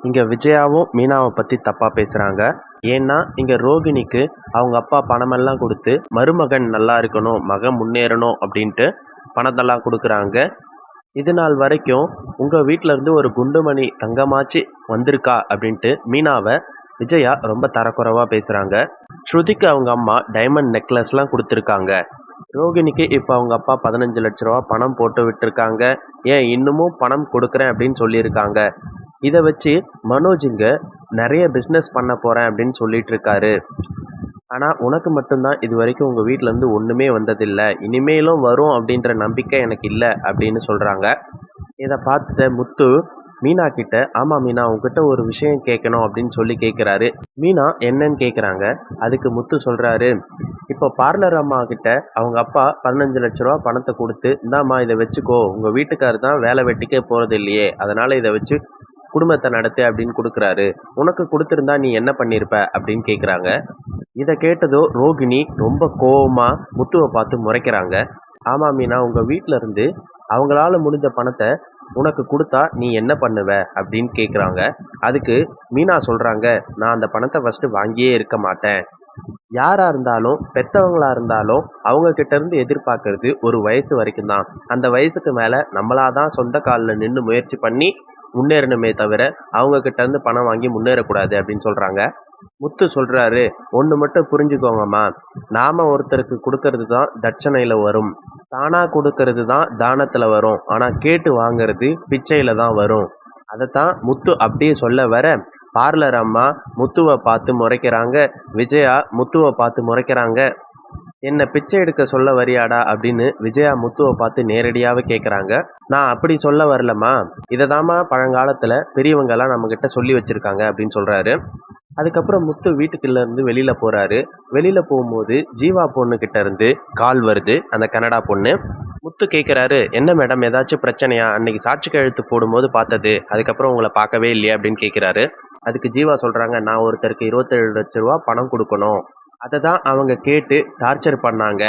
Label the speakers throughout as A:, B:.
A: இங்க விஜயாவும் மீனாவை பத்தி தப்பா பேசுறாங்க. ஏன்னா இங்க ரோகிணிக்கு அவங்க அப்பா பணமெல்லாம் கொடுத்து மருமகன் நல்லா இருக்கணும், மகன் முன்னேறணும் அப்படின்ட்டு பணத்தெல்லாம் கொடுக்குறாங்க. இது நாள் வரைக்கும் உங்க வீட்ல இருந்து ஒரு குண்டுமணி தங்கமாச்சு வந்திருக்கா அப்படின்ட்டு மீனாவை விஜயா ரொம்ப தரக்குறைவா பேசுறாங்க. ஸ்ருதிக்கு அவங்க அம்மா டைமண்ட் நெக்லஸ்லாம் கொடுத்துருக்காங்க. ரோகிணிக்கு இப்போ அவங்க அப்பா 15 லட்ச ரூபா பணம் போட்டு விட்டுருக்காங்க. ஏன் இன்னமும் பணம் கொடுக்குறேன் அப்படின்னு சொல்லியிருக்காங்க. இதை வச்சு மனோஜ் இங்க நிறைய பிஸ்னஸ் பண்ண போறேன் அப்படின்னு சொல்லிட்டு இருக்காரு. ஆனா உனக்கு மட்டும்தான் இது வரைக்கும் உங்க வீட்ல இருந்து ஒண்ணுமே வந்ததில்லை, இனிமேலும் வரும் அப்படின்ற நம்பிக்கை எனக்கு இல்லை அப்படின்னு சொல்றாங்க. இதை பார்த்துட்ட முத்து மீனா கிட்ட, ஆமா மீனா உங்ககிட்ட ஒரு விஷயம் கேட்கணும் அப்படின்னு சொல்லி கேட்குறாரு. மீனா என்னன்னு கேட்குறாங்க. அதுக்கு முத்து சொல்றாரு, இப்போ பார்லர் அம்மா கிட்ட அவங்க அப்பா 15 லட்ச ரூபா பணத்தை கொடுத்து, இந்தாம்மா இதை வச்சுக்கோ, உங்க வீட்டுக்காரர் தான் வேலை வெட்டிக்கே போறது இல்லையே, அதனால இதை வச்சு குடும்பத்தை நடத்து அப்படின்னு கொடுக்குறாரு. உனக்கு கொடுத்துருந்தா நீ என்ன பண்ணியிருப்ப அப்படின்னு கேட்குறாங்க. இதை கேட்டதோ ரோகிணி ரொம்ப கோவமா முத்துவை பார்த்து முறைக்கிறாங்க. ஆமா மீனா, உங்க வீட்ல இருந்து அவங்களால முடிஞ்ச பணத்தை உனக்கு கொடுத்தா நீ என்ன பண்ணுவ அப்படின்னு கேட்குறாங்க. அதுக்கு மீனா சொல்றாங்க, நான் அந்த பணத்தை ஃபர்ஸ்ட் வாங்கியே இருக்க மாட்டேன். யாரா இருந்தாலும் பெத்தவங்களா இருந்தாலும் அவங்க கிட்ட இருந்து எதிர்பார்க்கறது ஒரு வயசு வரைக்கும் தான். அந்த வயசுக்கு மேல நம்மளாதான் சொந்த காலில் நின்று முயற்சி பண்ணி முன்னேறணுமே தவிர அவங்க கிட்ட இருந்து பணம் வாங்கி முன்னேறக்கூடாது அப்படின்னு சொல்றாங்க. முத்து சொல்றாரு, ஒண்ணு மட்டும் புரிஞ்சுக்கோங்கம்மா, நாம ஒருத்தருக்கு கொடுக்கறது தான் தட்சணையில வரும், தானா கொடுக்கறது தான் தானத்துல வரும், ஆனா கேட்டு வாங்குறது பிச்சையில தான் வரும். அதைத்தான் முத்து அப்படியே சொல்ல வர, பார்லர் அம்மா முத்துவை பார்த்து முறைக்கிறாங்க. விஜயா முத்துவை பார்த்து முறைக்கிறாங்க. என்ன பிச்சை எடுக்க சொல்ல வரியாடா அப்படின்னு விஜயா முத்துவை பார்த்து நேரடியாவே கேட்குறாங்க. நான் அப்படி சொல்ல வரலம்மா, இதை தாம்மா பழங்காலத்துல பெரியவங்க எல்லாம் நம்ம கிட்ட சொல்லி வச்சிருக்காங்க அப்படின்னு சொல்றாரு. அதுக்கப்புறம் முத்து வீட்டுக்குள்ள இருந்து வெளியில போறாரு. வெளியில போகும்போது ஜீவா பொண்ணு கிட்ட இருந்து கால் வருது, அந்த கனடா பொண்ணு. முத்து கேட்குறாரு, என்ன மேடம் ஏதாச்சும் பிரச்சனையா, அன்னைக்கு சாட்சி கையெழுத்து போடும்போது பார்த்தது, அதுக்கப்புறம் உங்களை பார்க்கவே இல்லையா அப்படின்னு கேட்குறாரு. அதுக்கு ஜீவா சொல்றாங்க, நான் ஒருத்தருக்கு 27 லட்ச ரூபா பணம் கொடுக்கணும், அதை தான் அவங்க கேட்டு டார்ச்சர் பண்ணாங்க,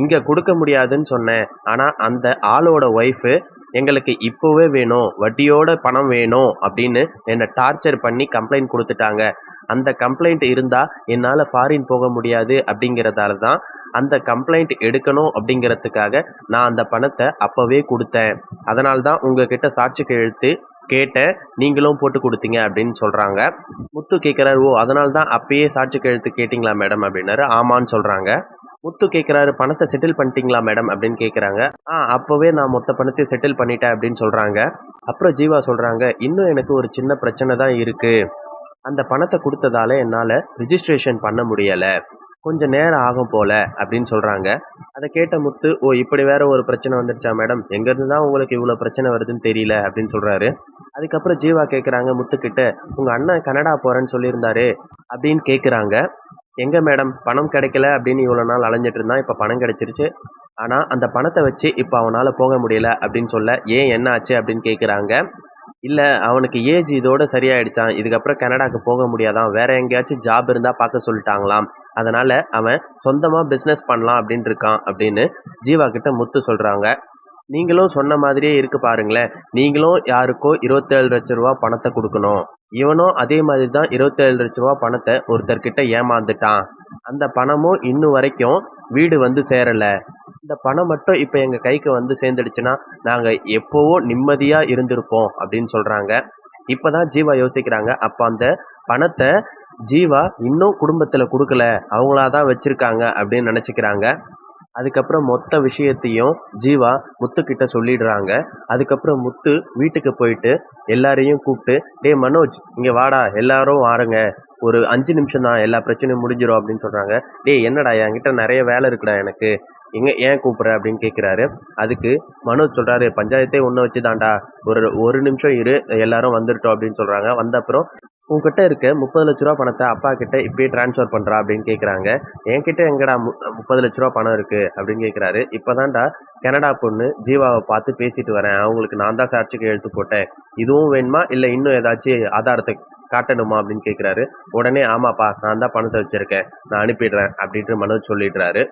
A: இங்க கொடுக்க முடியாதுன்னு சொன்னேன், ஆனா அந்த ஆளோட ஒய்ஃபு எங்களுக்கு இப்போவே வேணும், வட்டியோட பணம் வேணும் அப்படின்னு என்னை டார்ச்சர் பண்ணி கம்ப்ளைண்ட் கொடுத்துட்டாங்க. அந்த கம்ப்ளைண்ட் இருந்தா என்னால் ஃபாரின் போக முடியாது அப்படிங்கிறதால தான் அந்த கம்ப்ளைண்ட் எடுக்கணும் அப்படிங்கிறதுக்காக நான் அந்த பணத்தை அப்போவே கொடுத்தேன். அதனால தான் உங்ககிட்ட சாட்சி கையெழுத்து கேட்டேன், நீங்களும் போட்டு கொடுத்தீங்க அப்படின்னு சொல்கிறாங்க. முத்து கேட்குறாரு, ஓ அதனால தான் அப்பயே சாட்சி கையெழுத்து கேட்டிங்களா மேடம் அப்படின்னாரு. ஆமான்னு சொல்கிறாங்க. முத்து கேட்குறாரு, பணத்தை செட்டில் பண்ணிட்டீங்களா மேடம் அப்படின்னு கேட்குறாங்க. அப்போவே நான் மொத்த பணத்தையும் செட்டில் பண்ணிட்டேன் அப்படின்னு சொல்கிறாங்க. அப்புறம் ஜீவா சொல்கிறாங்க, இன்னும் எனக்கு ஒரு சின்ன பிரச்சனை தான் இருக்குது, அந்த பணத்தை கொடுத்ததால என்னால் ரிஜிஸ்ட்ரேஷன் பண்ண முடியலை, கொஞ்சம் நேரம் ஆகும் போல அப்படின்னு சொல்கிறாங்க. அதை கேட்ட முத்து, ஓ இப்படி வேற ஒரு பிரச்சனை வந்துடுச்சா மேடம், எங்கேருந்து தான் உங்களுக்கு இவ்வளோ பிரச்சனை வருதுன்னு தெரியல அப்படின்னு சொல்கிறாரு. அதுக்கப்புறம் ஜீவா கேட்குறாங்க முத்துக்கிட்ட, உங்கள் அண்ணன் கனடா போகிறேன்னு சொல்லியிருந்தாரு அப்படின்னு கேட்குறாங்க. எங்க மேடம் பணம் கிடைக்கல அப்படின்னு இவ்வளோ நாள் அலைஞ்சிட்டு இருந்தான், இப்போ பணம் கிடைச்சிருச்சு, ஆனால் அந்த பணத்தை வச்சு இப்போ அவனால் போக முடியல அப்படின்னு சொல்ல, ஏன் என்ன ஆச்சு அப்படின்னு கேட்குறாங்க. இல்லை அவனுக்கு ஏஜ் இதோட சரியாயிடுச்சான், இதுக்கப்புறம் கனடாக்கு போக முடியாதான், வேற எங்கேயாச்சும் ஜாப் இருந்தால் பார்க்க சொல்லிட்டாங்களாம், அதனால அவன் சொந்தமாக பிஸ்னஸ் பண்ணலாம் அப்படின்னு இருக்கான் அப்படின்னு ஜீவா கிட்ட முத்து சொல்கிறாங்க. நீங்களும் சொன்ன மாதிரியே இருக்கு பாருங்களேன், நீங்களும் யாருக்கோ 27 லட்ச ரூபா பணத்தை கொடுக்கணும், இவனும் அதே மாதிரி தான் 27 லட்ச ரூபா பணத்தை ஒருத்தர்கிட்ட ஏமாந்துட்டான், அந்த பணமும் இன்னும் வரைக்கும் வீடு வந்து சேரல, இந்த பணம் மட்டும் இப்போ எங்கள் கைக்கு வந்து சேர்ந்துடுச்சுன்னா நாங்கள் எப்போவோ நிம்மதியாக இருந்திருப்போம் அப்படின்னு சொல்கிறாங்க. இப்போ தான் ஜீவா யோசிக்கிறாங்க, அப்போ அந்த பணத்தை ஜீவா இன்னும் குடும்பத்தில் கொடுக்கல, அவங்களா தான் வச்சுருக்காங்க அப்படின்னு நினச்சிக்கிறாங்க. அதுக்கப்புறம் மொத்த விஷயத்தையும் ஜீவா முத்துக்கிட்ட சொல்லிடுறாங்க. அதுக்கப்புறம் முத்து வீட்டுக்கு போயிட்டு எல்லாரையும் கூப்பிட்டு, டே மனோஜ் இங்கே வாடா, எல்லாரும் வாருங்க, ஒரு 5 நிமிஷம் தான் எல்லா பிரச்சனையும் முடிஞ்சிடும் அப்படின்னு சொல்கிறாங்க. டே என்னடா என்கிட்ட நிறைய வேலை இருக்குடா எனக்கு, ஏன் கூப்பிட்ற அப்படின்னு கேட்குறாரு. அதுக்கு மனோஜ் சொல்கிறாரு, பஞ்சாயத்தே ஒன்று வச்சு தாண்டா, ஒரு நிமிஷம் இரு, எல்லாரும் வந்துட்டோம் அப்படின்னு சொல்கிறாங்க. வந்த அப்புறம் உங்ககிட்ட இருக்க 30 லட்ச ரூபா பணத்தை அப்பா கிட்ட இப்பயே டிரான்ஸ்ஃபர் பண்ணுறா அப்படின்னு கேட்குறாங்க. என்கிட்ட எங்கடா 30 லட்ச ரூபா பணம் இருக்குது அப்படின்னு கேட்குறாரு. இப்போதான்டா கனடா பொண்ணு ஜீவாவை பார்த்து பேசிட்டு வரேன், அவங்களுக்கு நான் தான் சாட்சிக்கு எழுத்து போட்டேன், இதுவும் வேணுமா இல்லை இன்னும் ஏதாச்சும் ஆதாரத்தை காட்டணுமா அப்படின்னு கேட்குறாரு. உடனே ஆமாப்பா நான் தான் பணத்தை வச்சுருக்கேன், நான் அனுப்பிடுறேன் அப்படின்ட்டு மனோஜ் சொல்லிடுறாரு.